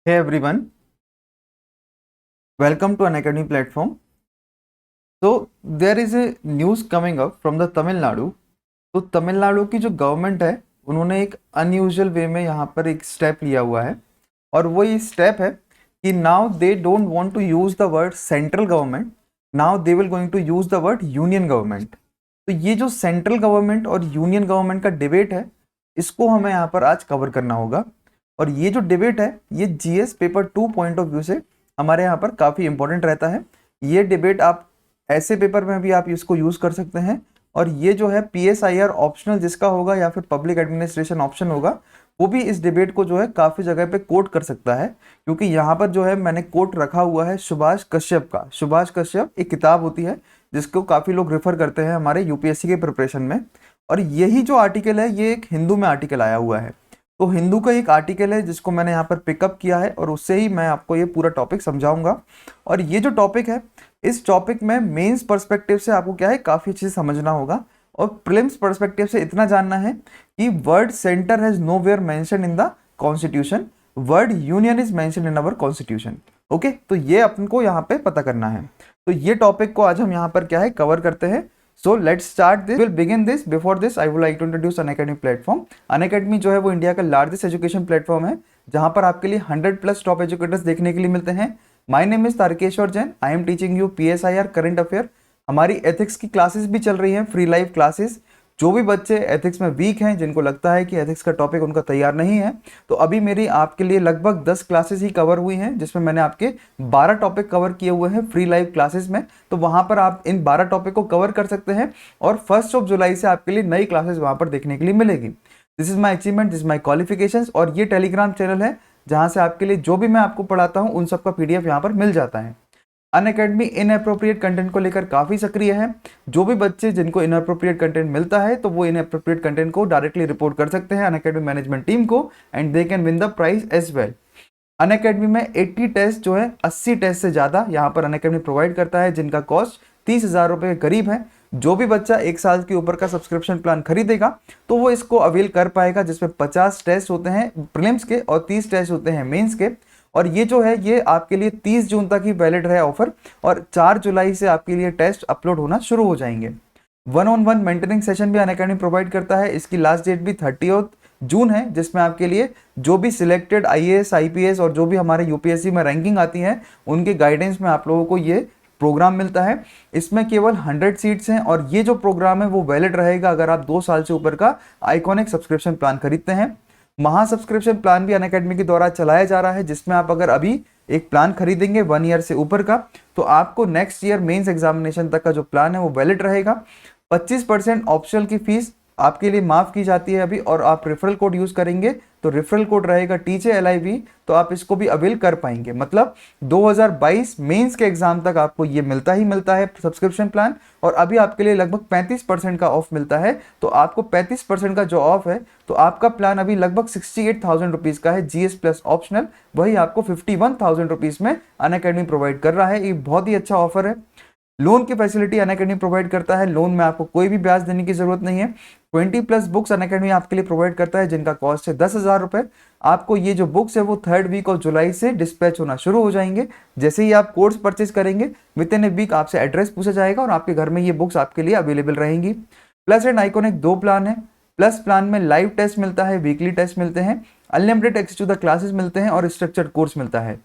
Hey everyone, welcome to Unacademy platform. So there is a news coming up from the Tamil Nadu. तो तमिलनाडु की जो government है उन्होंने एक अनयूजुअल वे में यहाँ पर एक स्टेप लिया हुआ है और वो ये स्टेप है कि now they don't want to use the word central government, now they will going to use the word union government. तो ये जो सेंट्रल गवर्नमेंट और यूनियन गवर्नमेंट का डिबेट है इसको हमें यहाँ पर आज कवर करना होगा। और ये जो डिबेट है ये GS paper 2 point of view से हमारे यहाँ पर काफ़ी इंपॉर्टेंट रहता है। ये डिबेट आप ऐसे पेपर में भी आप इसको यूज़ कर सकते हैं और ये जो है PSIR ऑप्शनल जिसका होगा या फिर पब्लिक एडमिनिस्ट्रेशन ऑप्शन होगा वो भी इस डिबेट को जो है काफ़ी जगह पे कोट कर सकता है, क्योंकि यहाँ पर जो है मैंने कोट रखा हुआ है सुभाष कश्यप का। सुभाष कश्यप एक किताब होती है जिसको काफ़ी लोग रेफर करते हैं हमारे यूपीएससी के प्रिपरेशन में, और यही जो आर्टिकल है ये एक हिंदू में आर्टिकल आया हुआ है। तो हिंदू का एक आर्टिकल है जिसको मैंने यहाँ पर पिकअप किया है और उससे ही मैं आपको ये पूरा टॉपिक समझाऊंगा। और ये जो टॉपिक है इस टॉपिक में मेंस पर्सपेक्टिव से आपको क्या है काफ़ी अच्छे से समझना होगा और प्रीलिम्स पर्सपेक्टिव से इतना जानना है कि word centre has nowhere mention in the constitution, word union is mention in our constitution. Okay, तो ये अपन को यहाँ पे पता करना है। तो ये टॉपिक को आज हम यहाँ पर क्या है कवर करते हैं। So let's start this. We'll begin this. Before this, I would like to introduce Unacademy platform. Unacademy जो है वो इंडिया का लार्जेस्ट एजुकेशन प्लेटफॉर्म है जहां पर आपके लिए 100+ टॉप एजुकेटर्स देखने के लिए मिलते हैं। My name is Tarkeshwar Jain. I am teaching you PSIR current affair. हमारी एथिक्स की क्लासेस भी चल रही हैं, फ्री लाइव क्लासेस। जो भी बच्चे एथिक्स में वीक हैं, जिनको लगता है कि एथिक्स का टॉपिक उनका तैयार नहीं है, तो अभी मेरी आपके लिए लगभग 10 क्लासेस ही कवर हुई हैं जिसमें मैंने आपके 12 टॉपिक कवर किए हुए हैं फ्री लाइव क्लासेस में। तो वहां पर आप इन 12 टॉपिक को कवर कर सकते हैं और 1 जुलाई से आपके लिए नई क्लासेस वहां पर देखने के लिए मिलेगी। This is my achievement, this is my qualifications. और ये टेलीग्राम चैनल है जहां से आपके लिए जो भी मैं आपको पढ़ाता हूं उन सबका PDF यहाँ पर मिल जाता है। अनअकैडमी इनअप्रोप्रिएट कंटेंट को लेकर काफ़ी सक्रिय है। जो भी बच्चे जिनको इनअप्रोप्रिएट कंटेंट मिलता है तो वो इनअप्रोप्रिएट कंटेंट को डायरेक्टली रिपोर्ट कर सकते हैं अनअकैडमी मैनेजमेंट टीम को and they can win the prize as well. Unacademy में 80 टेस्ट जो है 80 टेस्ट से ज़्यादा यहाँ पर अनअकैडमी प्रोवाइड करता है जिनका कॉस्ट 30,000 रुपये के करीब है। जो भी बच्चा 1 साल के ऊपर का सब्सक्रिप्शन प्लान खरीदेगा तो वो इसको अवेल कर पाएगा, जिसमें 50 टेस्ट होते हैं प्रीलिम्स के और 30 टेस्ट होते हैं मेंस के। और ये जो है ये आपके लिए 30 जून तक ही वैलिड है ऑफर और 4 जुलाई से आपके लिए टेस्ट अपलोड होना शुरू हो जाएंगे। 1-on-1 मेंटरिंग सेशन भी अनअकैडमी प्रोवाइड करता है। इसकी लास्ट डेट भी 30 जून है, जिसमें आपके लिए जो भी सिलेक्टेड IAS IPS और जो भी हमारे UPSC में रैंकिंग आती है उनके गाइडेंस में आप लोगों को ये प्रोग्राम मिलता है। इसमें केवल 100 सीट्स हैं और ये जो प्रोग्राम है वो वैलिड रहेगा अगर आप 2 साल से ऊपर का आइकॉनिक सब्सक्रिप्शन प्लान खरीदते हैं। महा सब्सक्रिप्शन प्लान भी अनअकैडमी के द्वारा चलाया जा रहा है, जिसमें आप अगर अभी एक प्लान खरीदेंगे 1 ईयर से ऊपर का तो आपको नेक्स्ट ईयर मेंस एग्जामिनेशन तक का जो प्लान है वो वैलिड रहेगा। 25% ऑप्शनल की फीस आपके लिए माफ की जाती है अभी, और आप रेफरल कोड यूज करेंगे तो रेफरल कोड रहेगा TJLIV, तो आप इसको भी अवेल कर पाएंगे। मतलब 2022 मेंस के एग्जाम तक आपको ये मिलता ही मिलता है सब्सक्रिप्शन प्लान, और अभी आपके लिए लगभग 35% का ऑफ मिलता है। तो आपको 35% का जो ऑफ है तो आपका प्लान अभी लगभग 68,000 रुपीज का है GS प्लस ऑप्शनल, वही आपको 51,000 रुपीज में अनअकैडमी प्रोवाइड कर रहा है। ये बहुत ही अच्छा ऑफर है। लोन की फैसिलिटी अनअकैडमी प्रोवाइड करता है। लोन में आपको कोई भी ब्याज देने की जरूरत नहीं है। 20+ बुक्स अनअकैडमी आपके लिए प्रोवाइड करता है जिनका कॉस्ट है 10,000 रुपए। आपको ये जो बुक्स है वो 3rd वीक ऑफ जुलाई से डिस्पैच होना शुरू हो जाएंगे। जैसे ही आप कोर्स परचेज करेंगे विद इन ए वीक आपसे एड्रेस पूछा जाएगा और आपके घर में ये बुक्स आपके लिए अवेलेबल रहेंगी। प्लस एंड आइकॉनिक 2 प्लान है। प्लस प्लान में लाइव टेस्ट मिलता है, वीकली टेस्ट मिलते हैं, unlimited access to the classes मिलते हैं और स्ट्रक्चर्ड कोर्स मिलता है।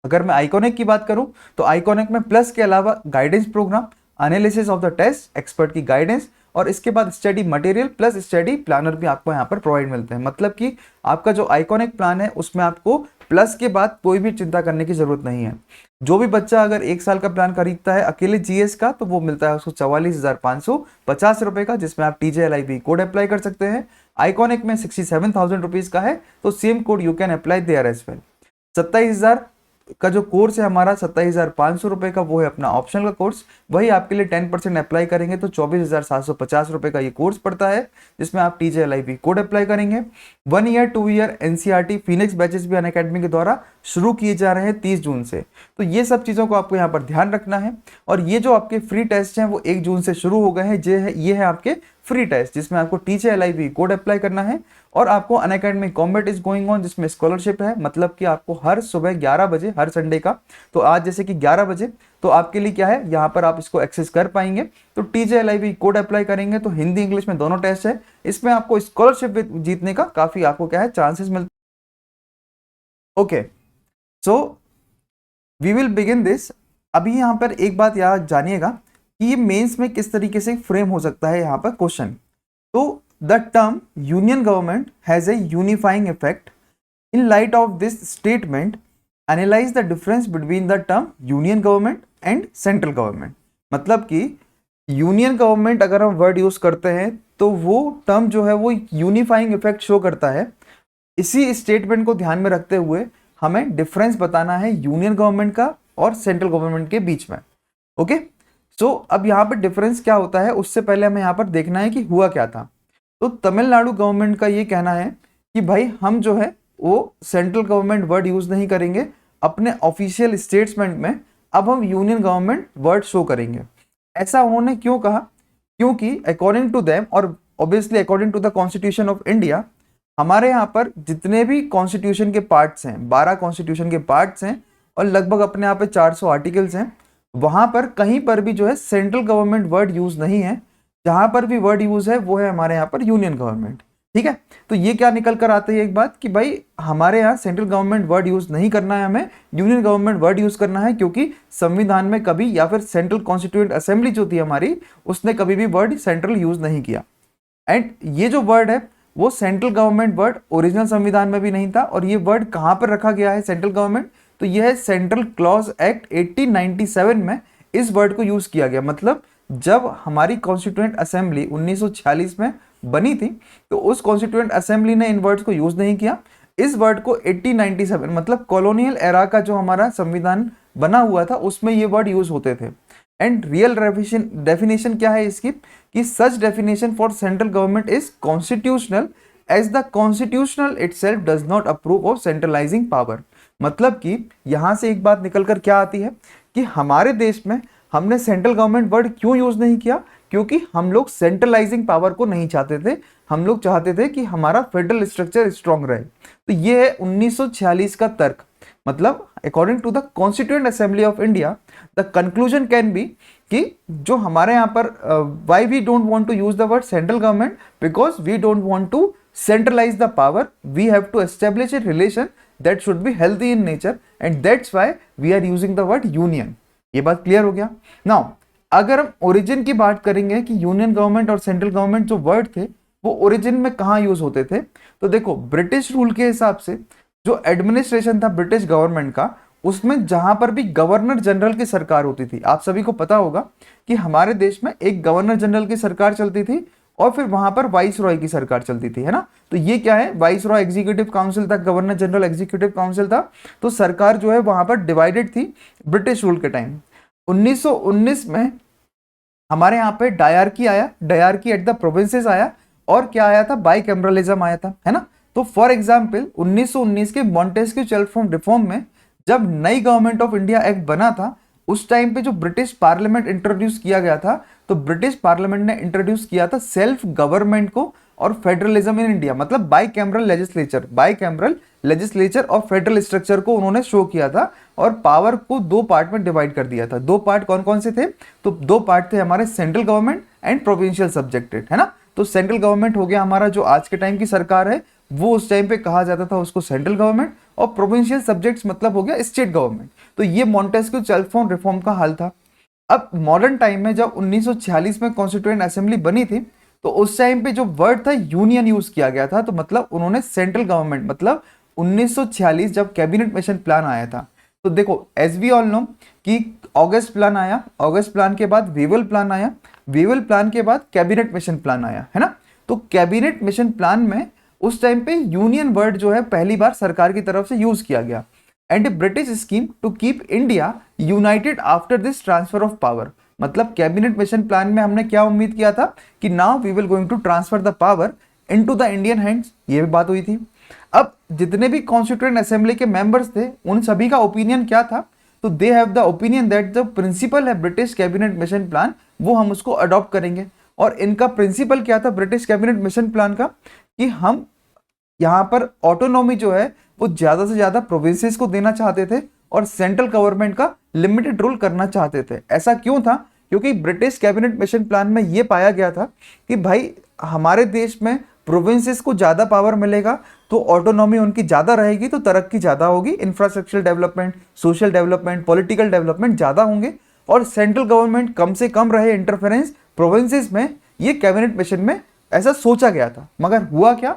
अगर मैं आइकॉनिक की बात करूं तो आइकॉनिक में प्लस के अलावा guidance program, analysis of the test, expert की गाइडेंस और इसके बाद study material plus study planner भी आपको यहाँ पर प्रोवाइड मिलते हैं। मतलब कि आपका जो आइकॉनिक प्लान है उसमें आपको प्लस के बाद कोई भी चिंता करने की जरूरत नहीं है। जो भी बच्चा अगर 1 साल का प्लान खरीदता है अकेले GS का तो वो मिलता है उसको 44,550 रुपए का, जिसमें आप TJLIV कोड अप्लाई कर सकते हैं। आइकॉनिक में 67,000 रुपीज का है तो same code you can apply there as well. 27,000 का जो कोर्स है हमारा 27,500 रुपए का, वो है अपना ऑप्शनल का कोर्स। वही आपके लिए 10% अप्लाई करेंगे तो 24,750 रुपए का ये कोर्स पड़ता है, जिसमें आप TJLIV कोड अप्लाई करेंगे। 1 year 2 year NCERT Phoenix batches भी अनअकैडमी के द्वारा शुरू किए जा रहे हैं 30 जून से। तो ये सब चीज़ों को आपको यहाँ पर ध्यान रखना है। और ये जो आपके फ्री टेस्ट हैं वो 1 जून से शुरू हो गए हैं। ये है आपके फ्री टेस्ट जिसमें आपको TJLIB कोड अप्लाई करना है और आपको Unacademy combat is going on जिसमें स्कॉलरशिप है, मतलब कि आपको हर सुबह 11 बजे हर संडे का, तो आज जैसे कि 11 बजे, तो आपके लिए क्या है यहाँ पर आप इसको एक्सेस कर पाएंगे। तो TJLIB कोड अप्लाई करेंगे तो हिंदी इंग्लिश में दोनों टेस्ट है, इसमें आपको स्कॉलरशिप जीतने का काफी आपको क्या है चांसेस मिलते। Okay, so we will begin this. अभी यहाँ पर एक बात याद जानिएगा कि ये मेंस में किस तरीके से फ्रेम हो सकता है यहाँ पर क्वेश्चन। तो the term union government has a unifying effect. In light of this statement analyse the difference between the term union government and central government. मतलब कि यूनियन गवर्नमेंट अगर हम वर्ड यूज करते हैं तो वो टर्म जो है वो यूनिफाइंग इफेक्ट शो करता है। इसी स्टेटमेंट को ध्यान में रखते हुए हमें डिफरेंस बताना है यूनियन गवर्नमेंट का और सेंट्रल गवर्नमेंट के बीच में। ओके, सो अब यहाँ पर डिफरेंस क्या होता है उससे पहले हमें यहाँ पर देखना है कि हुआ क्या था। तो तमिलनाडु गवर्नमेंट का ये कहना है कि भाई हम जो है वो सेंट्रल गवर्नमेंट वर्ड यूज नहीं करेंगे अपने ऑफिशियल स्टेटमेंट में, अब हम यूनियन गवर्नमेंट वर्ड शो करेंगे। ऐसा उन्होंने क्यों कहा? क्योंकि अकॉर्डिंग टू देम और obviously according to the constitution of India, हमारे यहाँ पर जितने भी कॉन्स्टिट्यूशन के पार्ट्स हैं, 12 कॉन्स्टिट्यूशन के पार्ट्स हैं और लगभग अपने यहाँ पे 400 आर्टिकल्स हैं, वहां पर कहीं पर भी जो है सेंट्रल गवर्नमेंट वर्ड यूज नहीं है। जहां पर भी वर्ड यूज है वो है हमारे यहाँ पर यूनियन गवर्नमेंट। ठीक है, तो ये क्या निकल कर आती है एक बात कि भाई हमारे यहाँ सेंट्रल गवर्नमेंट वर्ड यूज नहीं करना है, हमें यूनियन गवर्नमेंट वर्ड यूज करना है, क्योंकि संविधान में कभी या फिर सेंट्रल कॉन्स्टिट्यूएंट असेंबली जो थी हमारी उसने कभी भी वर्ड सेंट्रल यूज नहीं किया। एंड ये जो वर्ड है वो सेंट्रल गवर्नमेंट वर्ड ओरिजिनल संविधान में भी नहीं था। और ये वर्ड कहाँ पर रखा गया है सेंट्रल गवर्नमेंट? तो यह है सेंट्रल क्लॉज एक्ट 1897 में इस वर्ड को यूज किया गया। मतलब जब हमारी कॉन्स्टिट्यूएंट असेंबली 1946 में बनी थी तो उस कॉन्स्टिट्यूएंट असेंबली ने इन वर्ड्स को यूज नहीं किया। इस वर्ड को 1897 मतलब कॉलोनियल एरा का जो हमारा संविधान बना हुआ था उसमें ये वर्ड यूज होते थे। एंड रियल डेफिनेशन क्या है इसकी कि such definition for central government is constitutional as the constitutional itself does not approve of centralizing power. मतलब कि यहां से एक बात निकल कर क्या आती है कि हमारे देश में हमने सेंट्रल गवर्नमेंट वर्ड क्यों यूज नहीं किया? क्योंकि हम लोग सेंट्रलाइजिंग पावर को नहीं चाहते थे, हम लोग चाहते थे कि हमारा फेडरल स्ट्रक्चर स्ट्रांग रहे। तो ये है 1946 का तर्क। मतलब according to the constituent assembly of India the conclusion can be कि जो हमारे यहाँ पर why we don't want to use the word central government because we don't want to centralize the power, we have to establish a relation that should be healthy in nature and that's why we are using the word union। ये बात clear हो गया। Now अगर हम origin की बात करेंगे कि यूनियन गवर्नमेंट और सेंट्रल गवर्नमेंट जो वर्ड थे वो ओरिजिन में कहाँ यूज होते थे, तो देखो ब्रिटिश रूल के हिसाब से जो एडमिनिस्ट्रेशन था ब्रिटिश गवर्नमेंट का उसमें जहां पर भी गवर्नर जनरल की सरकार होती थी, आप सभी को पता होगा कि हमारे देश में एक गवर्नर जनरल की सरकार चलती थी और फिर वहां पर वाइस रॉय की सरकार चलती थी, है ना। तो ये क्या है, वाइस रॉय एग्जीक्यूटिव काउंसिल था, गवर्नर जनरल एग्जीक्यूटिव काउंसिल था। तो सरकार जो है वहां पर डिवाइडेड थी ब्रिटिश रूल के टाइम। 1919 में हमारे यहाँ पे डायरकी आया, डायरकी एट द प्रोविंसेस आया और क्या आया था, बाइकैमरलिज्म आया था, है ना। तो फॉर एग्जाम्पल 1919 के मॉन्टेस्क्यू चेल्फोर्ड रिफॉर्म में जब नई गवर्नमेंट ऑफ इंडिया एक्ट बना था उस टाइम पे जो ब्रिटिश पार्लियामेंट इंट्रोड्यूस किया गया था, तो ब्रिटिश पार्लियामेंट ने इंट्रोड्यूस किया था सेल्फ गवर्नमेंट को और फेडरलिज्म इन इंडिया, मतलब बाइकैमरल लेजिस्लेचर और फेडरल स्ट्रक्चर को उन्होंने शो किया था और पावर को दो पार्ट में डिवाइड कर दिया था। दो पार्ट कौन कौन से थे, तो दो पार्ट थे हमारे central government and provincial subjected, है ना। तो सेंट्रल गवर्नमेंट हो गया हमारा जो आज के टाइम की सरकार है, वो उस टाइम पे कहा जाता था उसको सेंट्रल गवर्नमेंट, और प्रोविंशियल सब्जेक्ट्स मतलब हो गया स्टेट गवर्नमेंट। तो ये मॉन्टेस्क्यू चेल्फोर्ड रिफॉर्म का हाल था। अब मॉडर्न टाइम में जब 1946 में कॉन्स्टिट्यूएंट असेंबली बनी थी तो उस टाइम पे जो वर्ड था यूनियन यूज किया गया था। तो मतलब उन्होंने सेंट्रल गवर्नमेंट, मतलब 1946 जब कैबिनेट मिशन प्लान आया था, तो देखो एज वी ऑल नो कि अगस्त प्लान आया, अगस्त प्लान के बाद वेवल प्लान आया, वेवल प्लान के बाद कैबिनेट मिशन प्लान आया, है ना। तो कैबिनेट मिशन प्लान में उस टाइम पे यूनियन वर्ड जो है पहली बार सरकार की तरफ से यूज किया गया। And British scheme to keep India united after this transfer of power, मतलब कैबिनेट मिशन प्लान में हमने क्या उम्मीद किया था कि now we will going to transfer the power into the Indian hands, ये भी बात हुई थी। अब जितने भी कॉन्स्टिट्यूएंट असेंबली के मेंबर्स थे उन सभी का ओपिनियन क्या था, तो they have the opinion that the principle है ब्रिटिश कैबिनेट मिशन प्लान, वो हम उसको अडॉप्ट करेंगे। और इनका प्रिंसिपल क्या था ब्रिटिश कैबिनेट मिशन प्लान का, कि हम यहाँ पर ऑटोनॉमी जो है वो ज्यादा से ज्यादा प्रोविंसेस को देना चाहते थे और सेंट्रल गवर्नमेंट का लिमिटेड रोल करना चाहते थे। ऐसा क्यों था? क्योंकि ब्रिटिश कैबिनेट मिशन प्लान में ये पाया गया था कि भाई हमारे देश में प्रोविंसेस को ज्यादा पावर मिलेगा तो ऑटोनॉमी उनकी ज्यादा रहेगी, तो तरक्की ज्यादा होगी, infrastructure development, social development, political development ज्यादा होंगे और सेंट्रल गवर्नमेंट कम से कम रहे इंटरफेरेंस प्रोविंसेस में। ये कैबिनेट मिशन में ऐसा सोचा गया था। मगर हुआ क्या?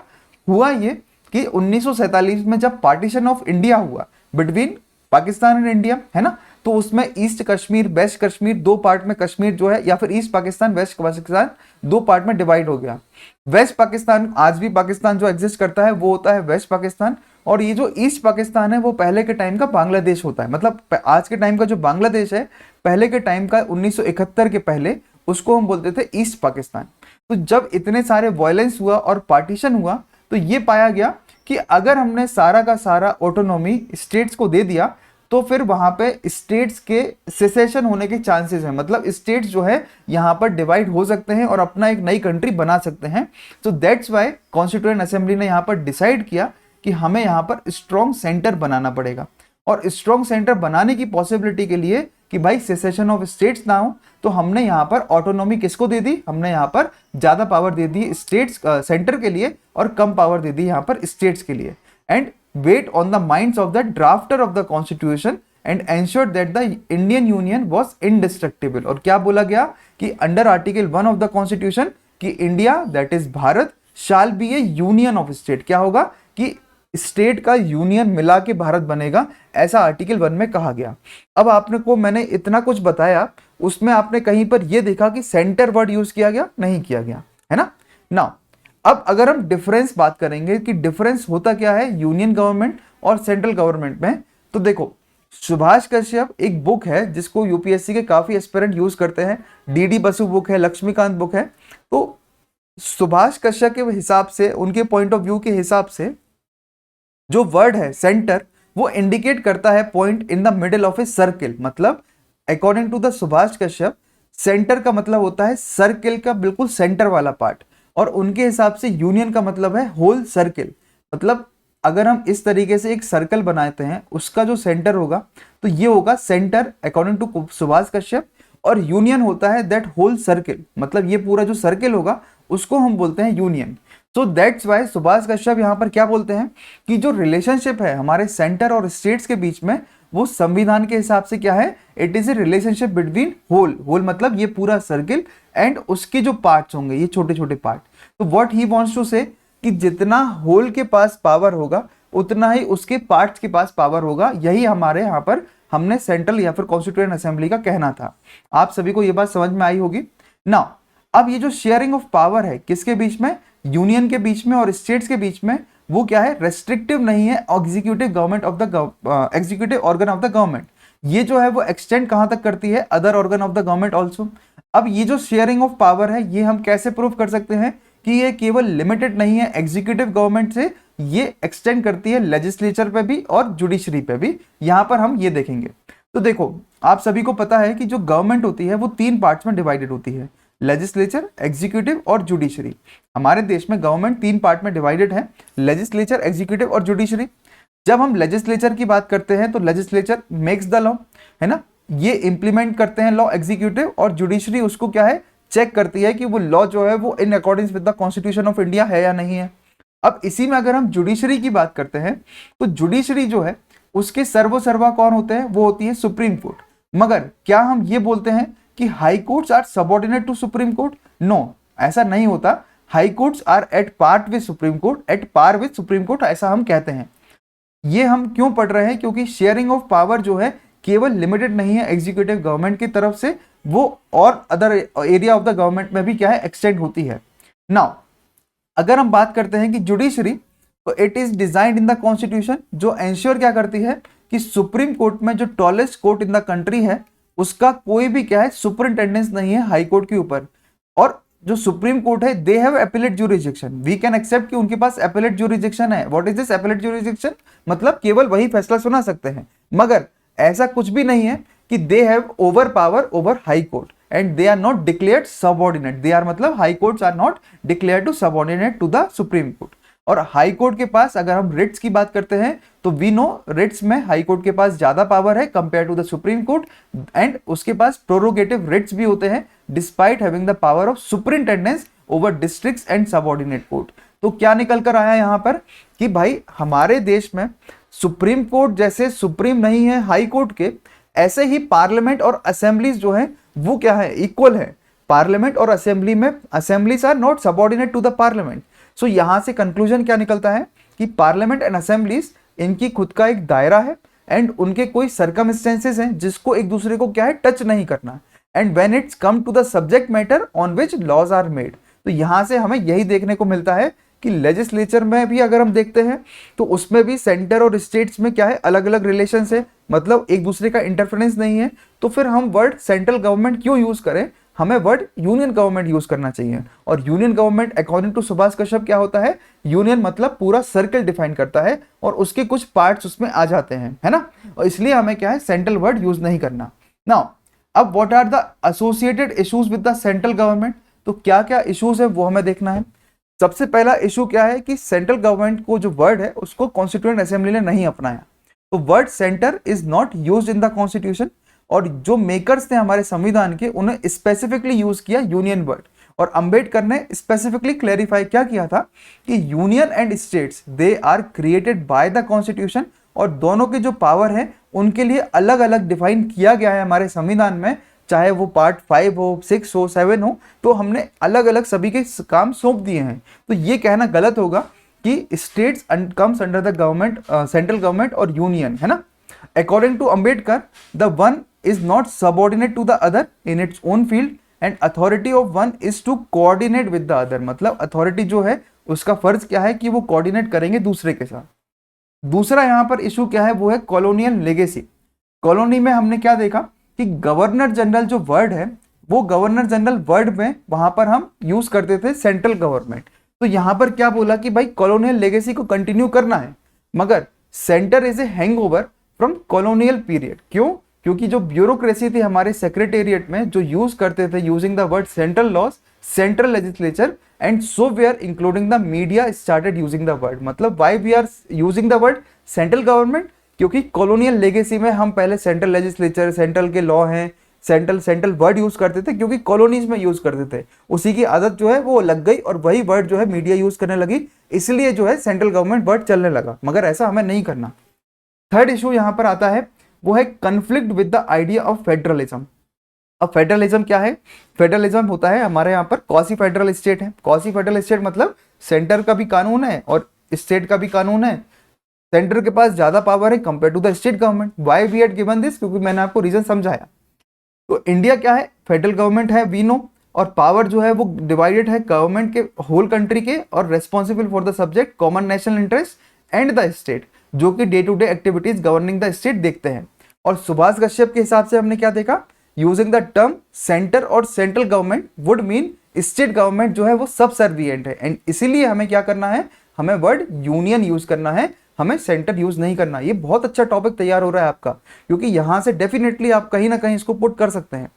हुआ ये कि 1947 में जब पार्टीशन ऑफ इंडिया हुआ बिटवीन पाकिस्तान एंड इंडिया, है ना, तो उसमें ईस्ट कश्मीर, वेस्ट कश्मीर, दो पार्ट में कश्मीर जो है, या फिर ईस्ट पाकिस्तान, वेस्ट पाकिस्तान, दो पार्ट में डिवाइड हो गया। वेस्ट पाकिस्तान, आज भी पाकिस्तान जो एग्जिस्ट करता है वो होता है वेस्ट पाकिस्तान, और ये जो ईस्ट पाकिस्तान है वो पहले के टाइम का बांग्लादेश होता है। मतलब आज के टाइम का जो बांग्लादेश है, पहले के टाइम का 1971 के पहले उसको हम बोलते थे ईस्ट पाकिस्तान। तो जब इतने सारे वायलेंस हुआ और पार्टीशन हुआ तो ये पाया गया कि अगर हमने सारा का सारा ऑटोनॉमी स्टेट्स को दे दिया तो फिर वहां पे स्टेट्स के सेसेशन होने के चांसेस हैं। मतलब स्टेट्स जो है यहाँ पर डिवाइड हो सकते हैं और अपना एक नई कंट्री बना सकते हैं। तो दैट्स वाई कॉन्स्टिट्यूएंट असेंबली ने यहाँ पर डिसाइड किया कि हमें यहाँ पर स्ट्रॉन्ग सेंटर बनाना पड़ेगा। और स्ट्रॉन्ग सेंटर बनाने की पॉसिबिलिटी के लिए कि भाई सेसेशन ऑफ स्टेट्स ना हो, तो हमने यहाँ पर ऑटोनॉमी किसको दे दी? हमने यहाँ पर ज्यादा power they the states centre के लिए और कम पावर दे दी यहाँ पर स्टेट्स के लिए। And weight on the minds of the drafter of the constitution and ensure that the Indian union was indestructible. और क्या बोला गया कि under article 1 of the constitution कि India that is Bharat shall be a union of state. क्या होगा कि state का यूनियन मिला के भारत बनेगा, ऐसा आर्टिकल 1 में कहा गया। अब आपने को मैंने इतना कुछ बताया, उसमें आपने कहीं पर यह देखा कि सेंटर वर्ड यूज किया गया? नहीं किया गया, है ना। नाउ अब अगर हम डिफरेंस बात करेंगे कि डिफरेंस होता क्या है यूनियन गवर्नमेंट और सेंट्रल गवर्नमेंट में, तो देखो सुभाष कश्यप एक बुक है जिसको यूपीएससी के काफी एस्पिरेंट यूज करते हैं, डीडी बसु बुक है, लक्ष्मीकांत बुक है। तो सुभाष कश्यप के हिसाब से, उनके पॉइंट ऑफ व्यू के हिसाब से जो वर्ड है सेंटर वो इंडिकेट करता है point in the middle of a circle. मतलब according to the Subhash Kashyap centre का मतलब होता है सर्किल का बिल्कुल सेंटर वाला पार्ट, और उनके हिसाब से यूनियन का मतलब है होल सर्किल। मतलब अगर हम इस तरीके से एक सर्कल बनाते हैं उसका जो सेंटर होगा तो ये होगा centre according to Subhash Kashyap, और यूनियन होता है दैट होल सर्किल। मतलब ये पूरा जो सर्किल होगा उसको हम बोलते हैं union. So that's why Subhash Kashyap यहाँ पर क्या बोलते हैं कि जो रिलेशनशिप है हमारे सेंटर और स्टेट्स के बीच में वो संविधान के हिसाब से क्या है? It is a relationship between whole. Whole मतलब ये पूरा सर्किल एंड उसके जो पार्ट्स होंगे ये छोटे छोटे पार्ट। तो व्हाट ही वांट्स टू से कि जितना होल के पास पावर होगा उतना ही उसके पार्ट्स के पास पावर होगा। यही हमारे यहाँ पर हमने सेंट्रल या फिर कॉन्स्टिट्यूएंट असेंबली का कहना था। आप सभी को ये बात समझ में आई होगी ना। अब ये जो शेयरिंग ऑफ पावर है किसके बीच में? यूनियन के बीच में और स्टेट्स के बीच में, वो क्या है? रेस्ट्रिक्टिव नहीं है executive government of the executive organ of the government. ये जो है वो एक्सटेंड कहां तक करती है? Other organ of the government also. अब ये जो शेयरिंग ऑफ पावर है ये हम कैसे प्रूव कर सकते हैं कि ये केवल लिमिटेड नहीं है एग्जीक्यूटिव गवर्नमेंट से, ये एक्सटेंड करती है लेजिस्लेचर पे भी और जुडिशरी पे भी। यहां पर हम ये देखेंगे। तो देखो आप सभी को पता है कि जो गवर्नमेंट होती है वो 3 पार्ट्स में डिवाइडेड होती है, लेजिस्लेचर, एग्जीक्यूटिव और जुडिशरी। हमारे देश में गवर्नमेंट 3 पार्ट में डिवाइडेड है, लेजिस्लेचर, एग्जीक्यूटिव और जुडिशरी। जब हम लेजिस्लेचर की बात करते हैं तो लेजिस्लेचर मेक्स द लॉ, है ना, ये इंप्लीमेंट करते हैं लॉ एग्जीक्यूटिव, और जुडिशरी उसको क्या है? चेक करती है कि वो लॉ जो है वो in according with the constitution of India है या नहीं है। अब इसी में अगर हम जुडिशरी की बात करते हैं तो जुडिशरी जो है उसके सर्वोसर्वा कौन होते हैं? वो होती है सुप्रीम कोर्ट। मगर क्या हम ये बोलते हैं कि high courts are subordinate to supreme court? No, ऐसा नहीं होता। High courts are at part with supreme court, at par with supreme court, ऐसा हम कहते हैं। ये हम क्यों पढ़ रहे हैं? क्योंकि शेयरिंग ऑफ पावर जो है केवल लिमिटेड नहीं है एग्जीक्यूटिव गवर्नमेंट की तरफ से, वो और other area of the government में भी क्या है? एक्सटेंड होती है। नाउ अगर हम बात करते हैं कि जुडिशरी, तो it is designed in the constitution, जो एंश्योर क्या करती है कि सुप्रीम कोर्ट में जो tallest court in the country है उसका कोई भी क्या है? सुपरिंटेंडेंस नहीं है हाई कोर्ट के ऊपर। और जो सुप्रीम कोर्ट है they have appellate jurisdiction, we can accept कि उनके पास एपेलेट ज्यूरिसडिक्शन है। What is this appellate jurisdiction? मतलब केवल वही फैसला सुना सकते हैं। मगर ऐसा कुछ भी नहीं है कि they have over power over high court, and they are not declared subordinate, they are मतलब high courts are not declared to subordinate to the supreme court. और हाई कोर्ट के पास अगर हम रिट्स की बात करते हैं तो वी नो रिट्स में हाई कोर्ट के पास ज्यादा पावर है compare to the supreme court, and उसके पास प्रोरोगेटिव रिट्स भी होते हैं despite having the power of superintendence over districts and subordinate court. तो क्या निकल कर आया यहां पर कि भाई हमारे देश में सुप्रीम कोर्ट जैसे सुप्रीम नहीं है हाई कोर्ट के, ऐसे ही पार्लियामेंट और असेंबलीज जो है वो क्या है, इक्वल है। पार्लियामेंट और असेंबली में assemblies are not subordinate to the parliament. So यहां से कंक्लूजन क्या निकलता है कि पार्लियामेंट एंड असेंबलीज इनकी खुद का एक दायरा है एंड उनके कोई सर्कमस्टेंसेस हैं जिसको एक दूसरे को क्या है टच नहीं करना, and when it's come to the subject matter on which laws are made. तो यहां से हमें यही देखने को मिलता है कि लेजिस्लेचर में भी अगर हम देखते हैं तो उसमें भी सेंटर और स्टेट्स में क्या है अलग अलग रिलेशंस है, मतलब एक दूसरे का इंटरफेरेंस नहीं है। तो फिर हम वर्ड सेंट्रल गवर्नमेंट क्यों यूज करें, हमें वर्ड यूनियन गवर्नमेंट यूज करना चाहिए। और union government according to Subhash Kashyap क्या होता है, यूनियन मतलब पूरा सर्कल डिफाइन करता है और उसके कुछ पार्ट्स उसमें आ जाते हैं, है ना। और इसलिए हमें क्या है सेंट्रल वर्ड यूज नहीं करना। नाउ अब what are the associated issues with the central government, तो क्या क्या इश्यूज है वो हमें देखना है। सबसे पहला इशू क्या है कि सेंट्रल गवर्नमेंट को जो वर्ड है उसको कॉन्स्टिट्यूएंट असेंबली ने नहीं अपनाया। तो word centre is not used in the constitution, और जो मेकर्स थे हमारे संविधान के उन्हें स्पेसिफिकली यूज किया यूनियन वर्ड। और अंबेडकर ने स्पेसिफिकली क्लैरिफाई क्या किया था कि union and states they are created by the constitution, और दोनों के जो पावर है उनके लिए अलग अलग डिफाइन किया गया है हमारे संविधान में, चाहे वो पार्ट 5 हो, 6 हो, 7 हो, तो हमने अलग अलग सभी के काम सौंप दिए हैं। तो ये कहना गलत होगा कि states comes under the government, central government और यूनियन, है ना। According to Ambedkar the one is not subordinate to the other in its own field and authority of one is to coordinate with the other, मतलब authority जो है उसका फर्ज क्या है कि वो कोऑर्डिनेट करेंगे दूसरे के साथ। दूसरा यहाँ पर इशू क्या है वो है कॉलोनियल लेगेसी। कॉलोनी में हमने क्या देखा कि गवर्नर जनरल जो वर्ड है वो गवर्नर जनरल वर्ड में वहां पर हम यूज करते थे सेंट्रल गवर्नमेंट। तो यहां पर क्या बोला कि भाई कॉलोनियल लेगेसी को कंटिन्यू करना है, मगर centre is a hangover from colonial period. क्यों? क्योंकि जो ब्यूरोक्रेसी थी हमारे सेक्रेटेरिएट में जो यूज करते थे using the word central laws, central legislature and so we are including the media started using the word. मतलब why we are using the word central government, क्योंकि कॉलोनियल लेगेसी में हम पहले सेंट्रल लेजिस्लेचर, सेंट्रल के law हैं, central word use करते थे क्योंकि कॉलोनीज में यूज करते थे, उसी की आदत जो है वो लग गई और वही वर्ड जो है मीडिया यूज करने लगी, इसलिए जो है सेंट्रल गवर्नमेंट वर्ड चलने लगा, मगर ऐसा हमें नहीं करना। थर्ड इशू यहां पर आता है वो है conflict with the idea of federalism. अब फेडरलिज्म क्या है? फेडरलिज्म होता है हमारे यहाँ पर क्वासी फेडरल स्टेट है। क्वासी फेडरल स्टेट मतलब सेंटर का भी कानून है और स्टेट का भी कानून है, सेंटर के पास ज्यादा पावर है compare to the state government. Why we had given this? क्योंकि मैंने आपको रीजन समझाया। तो इंडिया क्या है? फेडरल गवर्नमेंट है, वी नो, और पावर जो है वो डिवाइडेड है गवर्नमेंट के होल कंट्री के और responsible for the subject common national interest and the state, जो कि day to day activities governing the state देखते हैं। और सुभाष कश्यप के हिसाब से हमने क्या देखा? यूजिंग द टर्म सेंटर और central government would mean state government जो है वो सब सर्विएंट है, एंड इसीलिए हमें क्या करना है, हमें वर्ड यूनियन यूज करना है, हमें सेंटर यूज नहीं करना। ये बहुत अच्छा टॉपिक तैयार हो रहा है आपका, क्योंकि यहां से डेफिनेटली आप कहीं ना कहीं इसको पुट कर सकते हैं।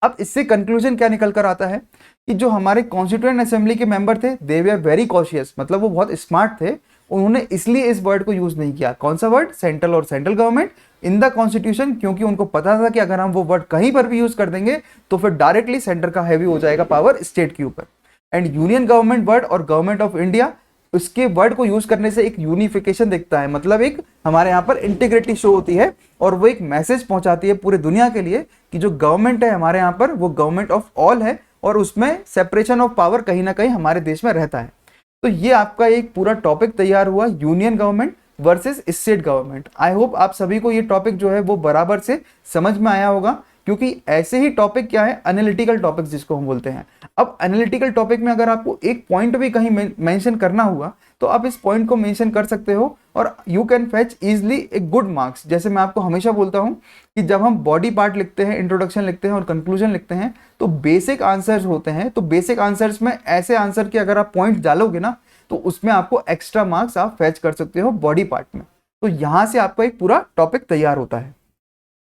अब इससे कंक्लूजन क्या निकल कर आता है कि जो हमारे कॉन्स्टिट्यूएंट असेंबली के मेंबर थे दे वर वेरी कॉशियस, मतलब वो बहुत स्मार्ट थे, उन्होंने इसलिए इस वर्ड को यूज नहीं किया। कौन सा वर्ड? सेंट्रल और central government in the constitution, क्योंकि उनको पता था कि अगर हम वो वर्ड कहीं पर भी यूज कर देंगे तो फिर डायरेक्टली सेंटर का हैवी हो जाएगा पावर स्टेट के ऊपर। एंड यूनियन गवर्नमेंट वर्ड और गवर्नमेंट ऑफ इंडिया, उसके वर्ड को यूज करने से एक यूनिफिकेशन दिखता है, मतलब एक हमारे यहाँ पर इंटीग्रिटी शो होती है और वो एक मैसेज पहुंचाती है पूरे दुनिया के लिए कि जो गवर्नमेंट है हमारे यहाँ पर वो गवर्नमेंट ऑफ ऑल है और उसमें सेपरेशन ऑफ पावर कहीं ना कहीं हमारे देश में रहता है। तो ये आपका एक पूरा टॉपिक तैयार हुआ union government versus state government. I hope आप सभी को ये टॉपिक जो है वो बराबर से समझ में आया होगा, क्योंकि ऐसे ही टॉपिक क्या है, एनालिटिकल टॉपिक्स जिसको हम बोलते हैं। अब एनालिटिकल टॉपिक में अगर आपको एक पॉइंट भी कहीं मेंशन करना हुआ तो आप इस पॉइंट को मेंशन कर सकते हो और you can fetch easily a good marks. जैसे मैं आपको हमेशा बोलता हूं कि जब हम बॉडी पार्ट लिखते हैं, इंट्रोडक्शन लिखते हैं और कंक्लूजन लिखते हैं तो बेसिक आंसर्स होते हैं, तो बेसिक आंसर्स में ऐसे आंसर के अगर आप पॉइंट डालोगे ना तो उसमें आपको एक्स्ट्रा मार्क्स आप फेच कर सकते हो बॉडी पार्ट में। तो यहां से आपका एक पूरा टॉपिक तैयार होता है।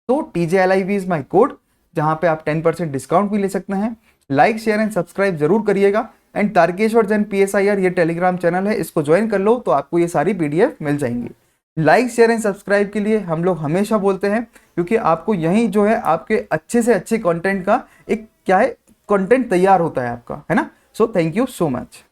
तो TJLIV इज माई कोड। जहाँ पे आप 10% डिस्काउंट भी ले सकते हैं। लाइक शेयर एंड सब्सक्राइब जरूर करिएगा। एंड तारकेश्वर जैन PSIR ये टेलीग्राम चैनल है, इसको ज्वाइन कर लो तो आपको ये सारी PDF मिल जाएंगी। लाइक शेयर एंड सब्सक्राइब के लिए हम लोग हमेशा बोलते हैं, क्योंकि आपको यही जो है आपके अच्छे से अच्छे कंटेंट का एक क्या है कंटेंट तैयार होता है आपका, है ना। So thank you so much.